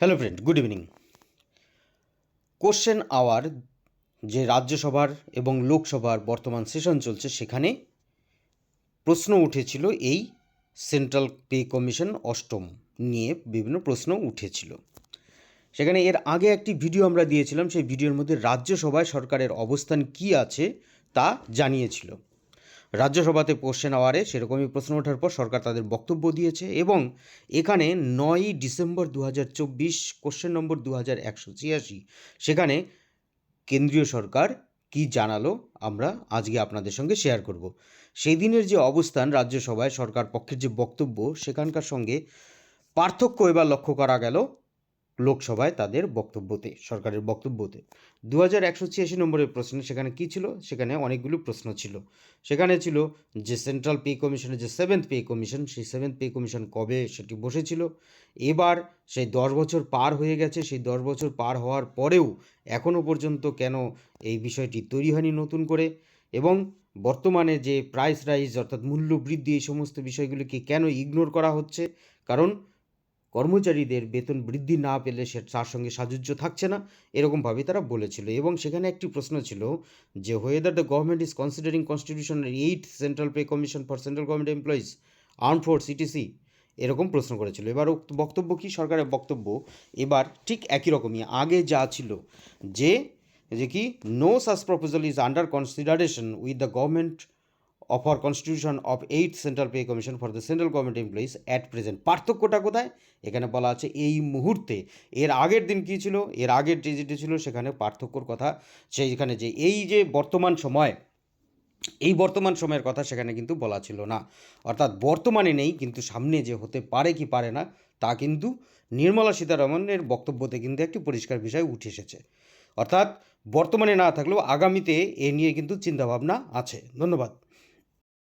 Hello friend, good evening. Question hour যে রাজ্যসভার এবং লোকসভার বর্তমান সেশন চলছে, সেখানে প্রশ্ন উঠেছিল এই সেন্ট্রাল পে কমিশন অষ্টম নিয়ে বিভিন্ন প্রশ্ন উঠেছিল। সেখানে এর আগে একটি ভিডিও আমরা দিয়েছিলাম, সেই ভিডিওর মধ্যে রাজ্যসভায় সরকারের অবস্থান কি আছে তা জানিয়েছিল। রাজ্যসভাতে কোশ্চেন আওয়ারে সেরকমই প্রশ্ন ওঠার পর সরকার তাদের বক্তব্য দিয়েছে এবং এখানে 9ই ডিসেম্বর 2024 কোশ্চেন নম্বর 2186, সেখানে কেন্দ্রীয় সরকার কি জানালো আমরা আজকে আপনাদের সঙ্গে শেয়ার করব। সেই দিনের যে অবস্থান রাজ্যসভায় সরকার পক্ষের যে বক্তব্য, সেখানকার সঙ্গে পার্থক্য এবার লক্ষ্য করা গেল লোকসভায় তাদের বক্তব্যতে, সরকারের বক্তব্যতে। 2186 নম্বরের প্রশ্ন সেখানে কী ছিল? সেখানে অনেকগুলো প্রশ্ন ছিল। সেখানে ছিল যে সেন্ট্রাল পে কমিশনের যে 7th পে কমিশন, সেই 7th পে কমিশন কবে সেটি বসেছিল, এবার সেই 10 বছর পার হয়ে গেছে, সেই 10 বছর পার হওয়ার পরেও এখনও পর্যন্ত কেন এই বিষয়টি তৈরি হয়নি নতুন করে, এবং বর্তমানে যে প্রাইস রাইজ অর্থাৎ মূল্য বৃদ্ধি, এই সমস্ত বিষয়গুলিকে কেন ইগনোর করা হচ্ছে, কারণ কর্মচারীদের বেতন বৃদ্ধি না পেলে সে তার সঙ্গে সাযুজ্য থাকছে না, এরকমভাবেই তারা বলেছিল। এবং সেখানে একটি প্রশ্ন ছিল যে whether the government is considering constitutional 8th central pay commission for central government employees arm force etc, এরকম প্রশ্ন করেছিল। এবার বক্তব্য কি সরকারের বক্তব্য? এবার ঠিক একই রকমই আগে যা ছিল, যে কি no such proposal is under consideration with the government of or constitution of 8th central pay commission for the central government employees at present. পার্থক্যটা কোথায়? এখানে বলা আছে এই মুহূর্তে। এর আগের দিন কী ছিল? এর আগের যেটি ছিল সেখানে পার্থক্যর কথা, সেইখানে যে এই যে বর্তমান সময়, এই বর্তমান সময়ের কথা সেখানে কিন্তু বলা ছিল না। অর্থাৎ বর্তমানে নেই, কিন্তু সামনে যে হতে পারে কি পারে না তা কিন্তু নির্মলা সীতারামনের বক্তব্যতে কিন্তু একটি পরিষ্কার বিষয় উঠে এসেছে। অর্থাৎ বর্তমানে না থাকলেও আগামীতে এ নিয়ে কিন্তু চিন্তাভাবনা আছে। ধন্যবাদ।